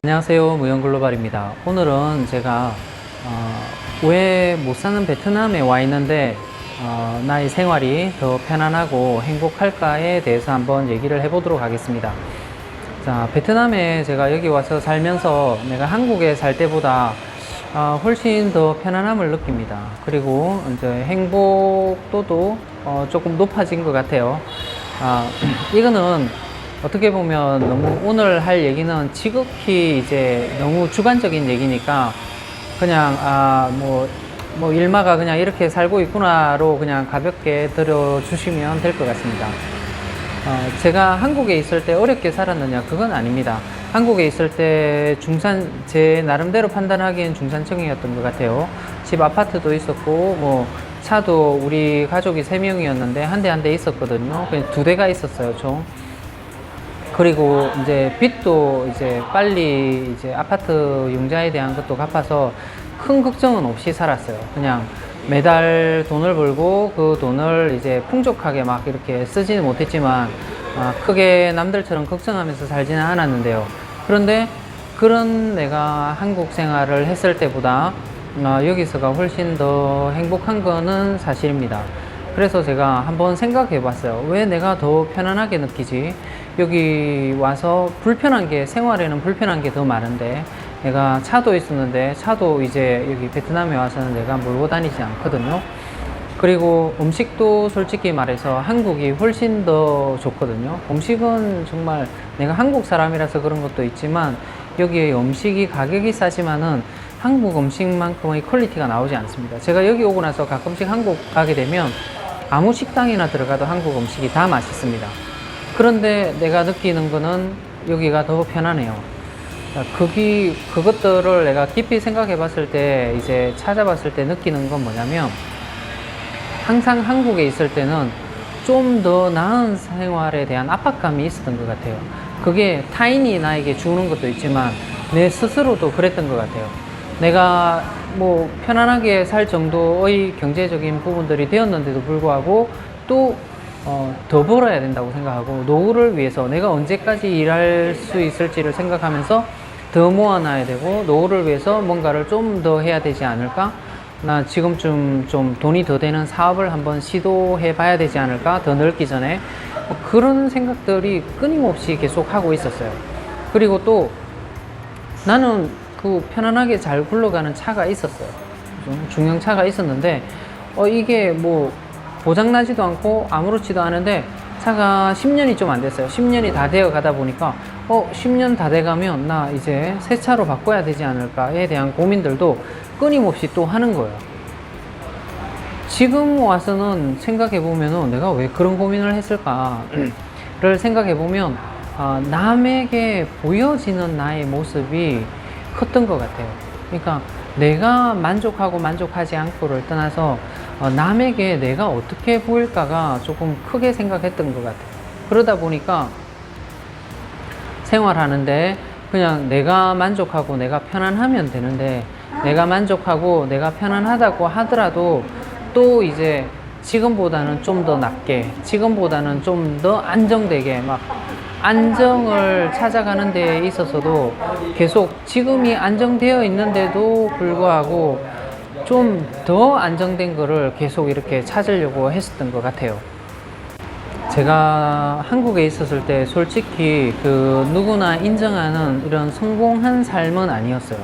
안녕하세요, 무용글로벌입니다. 오늘은 제가 왜 못 사는 베트남에 와 있는데 나의 생활이 더 편안하고 행복할까에 대해서 한번 얘기를 해보도록 하겠습니다. 자, 베트남에 제가 여기 와서 살면서 내가 한국에 살 때보다 훨씬 더 편안함을 느낍니다. 그리고 이제 행복도도 조금 높아진 것 같아요. 이거는 어떻게 보면 너무 오늘 할 얘기는 지극히 이제 너무 주관적인 얘기니까 그냥 뭐 일마가 그냥 이렇게 살고 있구나로 그냥 가볍게 들어주시면 될 것 같습니다. 제가 한국에 있을 때 어렵게 살았느냐, 그건 아닙니다. 한국에 있을 때 제 나름대로 판단하기엔 중산층이었던 것 같아요. 집 아파트도 있었고 뭐 차도 우리 가족이 3명이었는데 한 대 있었거든요. 그냥 2대가 있었어요, 총. 그리고 이제 빚도 이제 빨리 이제 아파트 융자에 대한 것도 갚아서 큰 걱정은 없이 살았어요. 그냥 매달 돈을 벌고 그 돈을 이제 풍족하게 막 이렇게 쓰지는 못했지만 크게 남들처럼 걱정하면서 살지는 않았는데요. 그런데 그런 내가 한국 생활을 했을 때보다 여기서가 훨씬 더 행복한 거는 사실입니다. 그래서 제가 한번 생각해 봤어요. 왜 내가 더 편안하게 느끼지? 여기 와서 생활에는 불편한 게 더 많은데, 내가 차도 있었는데, 차도 이제 여기 베트남에 와서는 내가 몰고 다니지 않거든요. 그리고 음식도 솔직히 말해서 한국이 훨씬 더 좋거든요. 음식은 정말 내가 한국 사람이라서 그런 것도 있지만, 여기의 음식이 가격이 싸지만은 한국 음식만큼의 퀄리티가 나오지 않습니다. 제가 여기 오고 나서 가끔씩 한국 가게 되면 아무 식당이나 들어가도 한국 음식이 다 맛있습니다. 그런데 내가 느끼는 거는 여기가 더 편안해요. 그것들을 내가 깊이 생각해 봤을 때, 이제 찾아봤을 때 느끼는 건 뭐냐면, 항상 한국에 있을 때는 좀 더 나은 생활에 대한 압박감이 있었던 것 같아요. 그게 타인이 나에게 주는 것도 있지만, 내 스스로도 그랬던 것 같아요. 내가 뭐 편안하게 살 정도의 경제적인 부분들이 되었는데도 불구하고 또 더 벌어야 된다고 생각하고, 노후를 위해서 내가 언제까지 일할 수 있을지를 생각하면서 더 모아놔야 되고, 노후를 위해서 뭔가를 좀 더 해야 되지 않을까? 나 지금쯤 좀 돈이 더 되는 사업을 한번 시도해 봐야 되지 않을까? 더 넓기 전에. 그런 생각들이 끊임없이 계속 하고 있었어요. 그리고 또 나는 그 편안하게 잘 굴러가는 차가 있었어요. 중형차가 있었는데 이게 뭐 고장나지도 않고 아무렇지도 않은데 차가 10년이 좀 안 됐어요. 10년이 다 되어 가다 보니까 10년 다 돼 가면 나 이제 새 차로 바꿔야 되지 않을까에 대한 고민들도 끊임없이 또 하는 거예요. 지금 와서는 생각해 보면은 내가 왜 그런 고민을 했을까를 생각해 보면 남에게 보여지는 나의 모습이 컸던 것 같아요. 그러니까 내가 만족하고 만족하지 않고를 떠나서 남에게 내가 어떻게 보일까가 조금 크게 생각했던 것 같아요. 그러다 보니까 생활하는데 그냥 내가 만족하고 내가 편안하면 되는데, 내가 만족하고 내가 편안하다고 하더라도 또 이제 지금보다는 좀 더 낮게, 지금보다는 좀 더 안정되게, 막 안정을 찾아가는 데 있어서도 계속 지금이 안정되어 있는데도 불구하고 좀 더 안정된 거를 계속 이렇게 찾으려고 했었던 것 같아요. 제가 한국에 있었을 때 솔직히 누구나 인정하는 이런 성공한 삶은 아니었어요.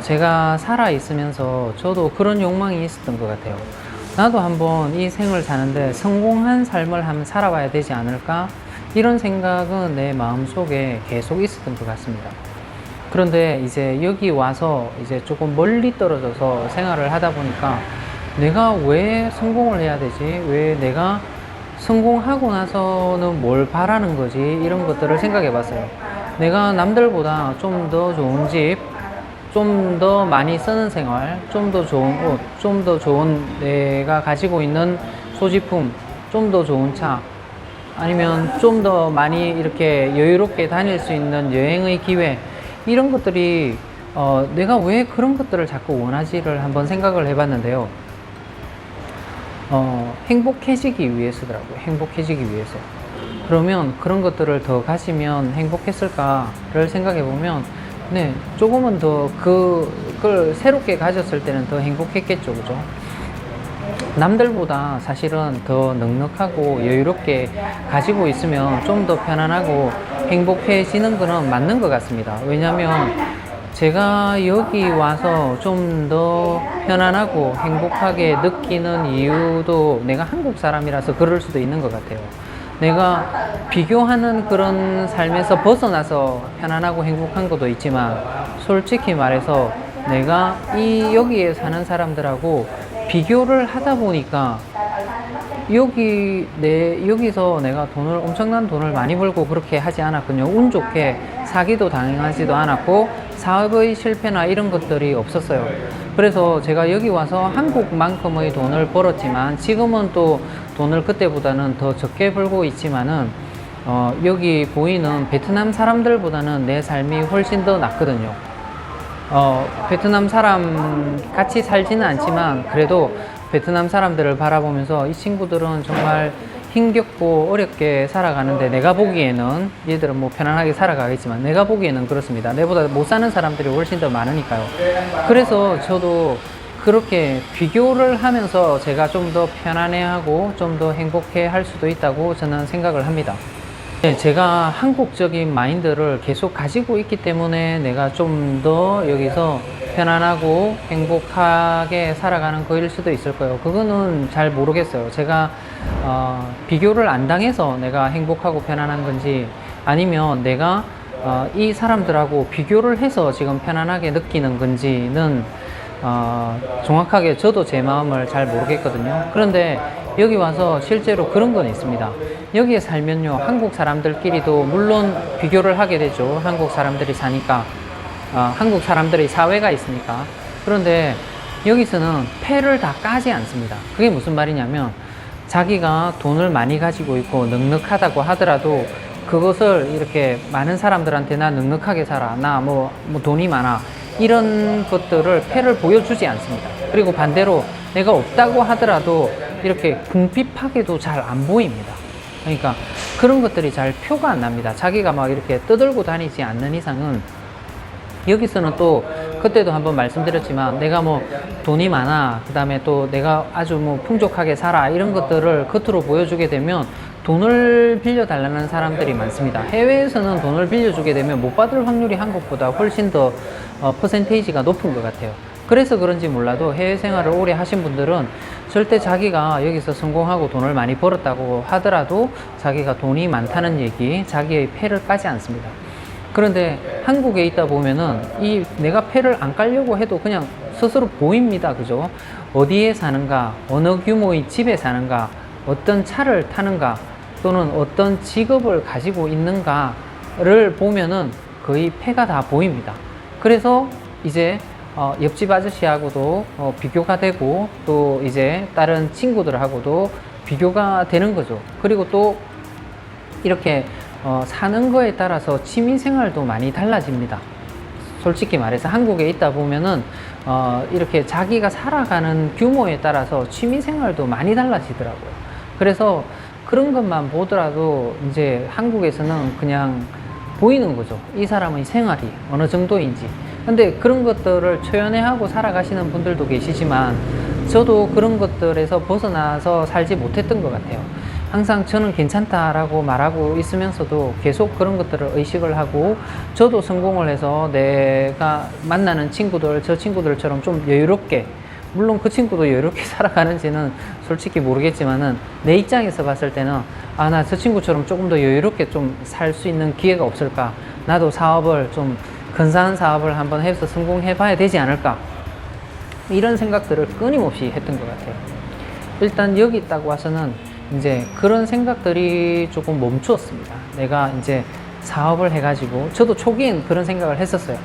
제가 살아 있으면서 저도 그런 욕망이 있었던 것 같아요. 나도 한번 이 생을 사는데 성공한 삶을 한번 살아봐야 되지 않을까? 이런 생각은 내 마음속에 계속 있었던 것 같습니다. 그런데 이제 여기 와서 이제 조금 멀리 떨어져서 생활을 하다 보니까 내가 왜 성공을 해야 되지? 왜 내가 성공하고 나서는 뭘 바라는 거지? 이런 것들을 생각해 봤어요. 내가 남들보다 좀 더 좋은 집, 좀 더 많이 쓰는 생활, 좀 더 좋은 옷, 좀 더 좋은 내가 가지고 있는 소지품, 좀 더 좋은 차, 아니면 좀 더 많이 이렇게 여유롭게 다닐 수 있는 여행의 기회, 이런 것들이 내가 왜 그런 것들을 자꾸 원하지를 한번 생각을 해봤는데요. 행복해지기 위해서더라고요. 행복해지기 위해서. 그러면 그런 것들을 더 가지면 행복했을까를 생각해 보면, 네, 조금은 더 그걸 새롭게 가졌을 때는 더 행복했겠죠, 그죠? 남들보다 사실은 더 넉넉하고 여유롭게 가지고 있으면 좀 더 편안하고 행복해지는 거는 맞는 것 같습니다. 왜냐면 제가 여기 와서 좀 더 편안하고 행복하게 느끼는 이유도 내가 한국 사람이라서 그럴 수도 있는 것 같아요. 내가 비교하는 그런 삶에서 벗어나서 편안하고 행복한 것도 있지만, 솔직히 말해서 내가 여기에 사는 사람들하고 비교를 하다 보니까 여기서 내가 엄청난 돈을 많이 벌고 그렇게 하지 않았거든요. 운 좋게 사기도 당하지도 않았고 사업의 실패나 이런 것들이 없었어요. 그래서 제가 여기 와서 한국만큼의 돈을 벌었지만, 지금은 또 돈을 그때보다는 더 적게 벌고 있지만은 여기 보이는 베트남 사람들보다는 내 삶이 훨씬 더 낫거든요. 베트남 사람 같이 살지는 않지만 그래도 베트남 사람들을 바라보면서 이 친구들은 정말 힘겹고 어렵게 살아가는데, 내가 보기에는 얘들은 뭐 편안하게 살아가겠지만 내가 보기에는 그렇습니다. 내보다 못 사는 사람들이 훨씬 더 많으니까요. 그래서 저도 그렇게 비교를 하면서 제가 좀 더 편안해하고 좀 더 행복해 할 수도 있다고 저는 생각을 합니다. 네, 제가 한국적인 마인드를 계속 가지고 있기 때문에 내가 좀 더 여기서 편안하고 행복하게 살아가는 거일 수도 있을 거예요. 그거는 잘 모르겠어요. 제가 비교를 안 당해서 내가 행복하고 편안한 건지, 아니면 내가 이 사람들하고 비교를 해서 지금 편안하게 느끼는 건지는 정확하게 저도 제 마음을 잘 모르겠거든요. 그런데 여기 와서 실제로 그런 건 있습니다. 여기에 살면요, 한국 사람들끼리도 물론 비교를 하게 되죠. 한국 사람들이 사니까, 한국 사람들의 사회가 있으니까. 그런데 여기서는 패를 다 까지 않습니다. 그게 무슨 말이냐면, 자기가 돈을 많이 가지고 있고 넉넉하다고 하더라도 그것을 이렇게 많은 사람들한테 나 넉넉하게 살아, 나 뭐 돈이 많아, 이런 것들을 패를 보여주지 않습니다. 그리고 반대로 내가 없다고 하더라도 이렇게 궁핍하게도 잘 안 보입니다. 그러니까 그런 것들이 잘 표가 안 납니다. 자기가 막 이렇게 떠들고 다니지 않는 이상은. 여기서는 또 그때도 한번 말씀드렸지만, 내가 뭐 돈이 많아, 그 다음에 또 내가 아주 뭐 풍족하게 살아, 이런 것들을 겉으로 보여주게 되면 돈을 빌려달라는 사람들이 많습니다. 해외에서는 돈을 빌려주게 되면 못 받을 확률이 한국보다 훨씬 더 퍼센테이지가 높은 것 같아요. 그래서 그런지 몰라도 해외 생활을 오래 하신 분들은 절대 자기가 여기서 성공하고 돈을 많이 벌었다고 하더라도 자기가 돈이 많다는 얘기, 자기의 패를 까지 않습니다. 그런데 한국에 있다 보면은 내가 패를 안 깔려고 해도 그냥 스스로 보입니다. 그죠? 어디에 사는가, 어느 규모의 집에 사는가, 어떤 차를 타는가, 또는 어떤 직업을 가지고 있는가를 보면은 거의 패가 다 보입니다. 그래서 이제 옆집 아저씨하고도 비교가 되고, 또 이제 다른 친구들하고도 비교가 되는 거죠. 그리고 또 이렇게 사는 거에 따라서 취미생활도 많이 달라집니다. 솔직히 말해서 한국에 있다 보면은 이렇게 자기가 살아가는 규모에 따라서 취미생활도 많이 달라지더라고요. 그래서 그런 것만 보더라도 이제 한국에서는 그냥 보이는 거죠. 이 사람의 생활이 어느 정도인지. 근데 그런 것들을 초연해하고 살아가시는 분들도 계시지만, 저도 그런 것들에서 벗어나서 살지 못했던 것 같아요. 항상 저는 괜찮다라고 말하고 있으면서도 계속 그런 것들을 의식을 하고, 저도 성공을 해서 내가 만나는 친구들, 저 친구들처럼 좀 여유롭게, 물론 그 친구도 여유롭게 살아가는지는 솔직히 모르겠지만은, 내 입장에서 봤을 때는 나 저 친구처럼 조금 더 여유롭게 좀 살 수 있는 기회가 없을까, 나도 사업을 좀 근사한 사업을 한번 해서 성공해 봐야 되지 않을까, 이런 생각들을 끊임없이 했던 것 같아요. 일단 여기 딱 와서는 이제 그런 생각들이 조금 멈추었습니다. 내가 이제 사업을 해가지고, 저도 초기엔 그런 생각을 했었어요.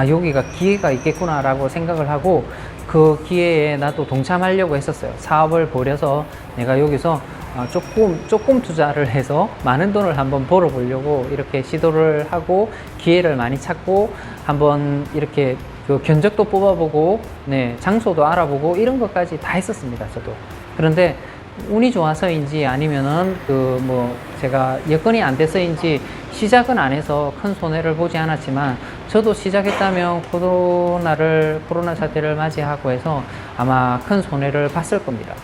여기가 기회가 있겠구나 라고 생각을 하고, 그 기회에 나도 동참하려고 했었어요. 사업을 벌여서 내가 여기서 조금 투자를 해서 많은 돈을 한번 벌어보려고 이렇게 시도를 하고, 기회를 많이 찾고, 한번 이렇게 그 견적도 뽑아보고, 네, 장소도 알아보고, 이런 것까지 다 했었습니다. 저도. 그런데 운이 좋아서인지 아니면은 그 뭐 제가 여건이 안 돼서인지 시작은 안 해서 큰 손해를 보지 않았지만 저도 시작했다면 코로나 사태를 맞이하고 해서 아마 큰 손해를 봤을 겁니다.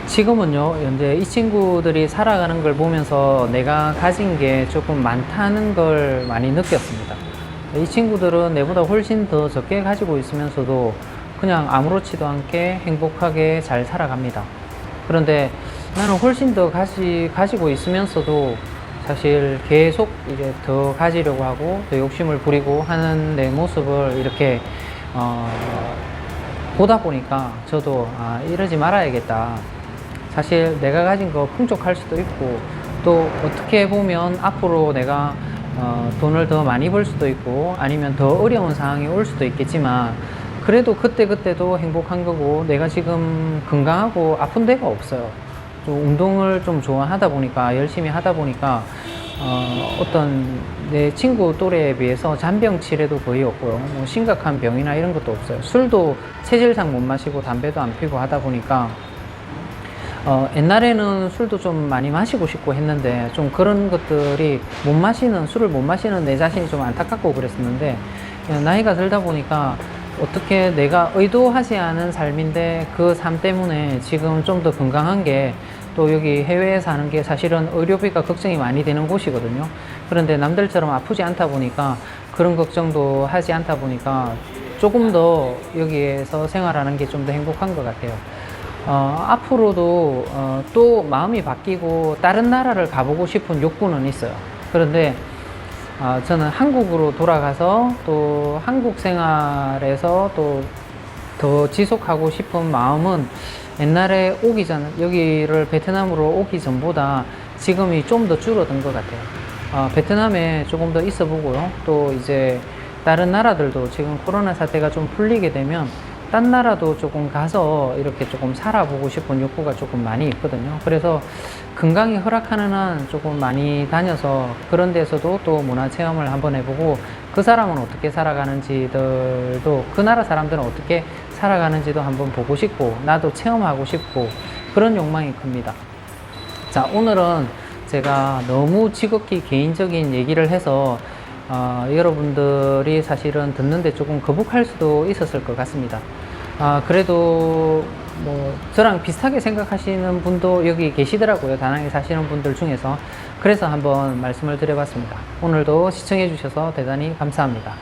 지금은요, 현재 이 친구들이 살아가는 걸 보면서 내가 가진 게 조금 많다는 걸 많이 느꼈습니다. 이 친구들은 내보다 훨씬 더 적게 가지고 있으면서도 그냥 아무렇지도 않게 행복하게 잘 살아갑니다. 그런데 나는 훨씬 더 가지고 있으면서도 사실 계속 이제 더 가지려고 하고 더 욕심을 부리고 하는 내 모습을 이렇게 보다 보니까 저도 이러지 말아야겠다. 사실 내가 가진 거 풍족할 수도 있고 또 어떻게 보면 앞으로 내가 돈을 더 많이 벌 수도 있고 아니면 더 어려운 상황이 올 수도 있겠지만 그래도 그때그때도 행복한 거고 내가 지금 건강하고 아픈 데가 없어요. 좀 운동을 좀 좋아하다 보니까 열심히 하다 보니까 어떤 내 친구 또래에 비해서 잔병 치레도 거의 없고요. 뭐 심각한 병이나 이런 것도 없어요. 술도 체질상 못 마시고 담배도 안 피고 하다 보니까 옛날에는 술도 좀 많이 마시고 싶고 했는데 좀 그런 것들이 술을 못 마시는 내 자신이 좀 안타깝고 그랬었는데 나이가 들다 보니까 어떻게 내가 의도하지 않은 삶인데 그 삶 때문에 지금 좀 더 건강한 게 또 여기 해외에 사는 게 사실은 의료비가 걱정이 많이 되는 곳이거든요. 그런데 남들처럼 아프지 않다 보니까 그런 걱정도 하지 않다 보니까 조금 더 여기에서 생활하는 게 좀 더 행복한 것 같아요. 앞으로도 또 마음이 바뀌고 다른 나라를 가보고 싶은 욕구는 있어요. 그런데 저는 한국으로 돌아가서 또 한국 생활에서 또 더 지속하고 싶은 마음은 옛날에 오기 전, 여기를 베트남으로 오기 전보다 지금이 좀 더 줄어든 것 같아요. 베트남에 조금 더 있어 보고요. 또 이제 다른 나라들도 지금 코로나 사태가 좀 풀리게 되면 딴 나라도 조금 가서 이렇게 조금 살아보고 싶은 욕구가 조금 많이 있거든요. 그래서 건강이 허락하는 한 조금 많이 다녀서 그런 데서도 또 문화 체험을 한번 해보고 그 사람은 어떻게 살아가는지들도 그 나라 사람들은 어떻게 살아가는지도 한번 보고 싶고 나도 체험하고 싶고 그런 욕망이 큽니다. 자, 오늘은 제가 너무 지극히 개인적인 얘기를 해서 여러분들이 사실은 듣는데 조금 거북할 수도 있었을 것 같습니다. 그래도 뭐 저랑 비슷하게 생각하시는 분도 여기 계시더라고요. 다낭에 사시는 분들 중에서. 그래서 한번 말씀을 드려봤습니다. 오늘도 시청해 주셔서 대단히 감사합니다.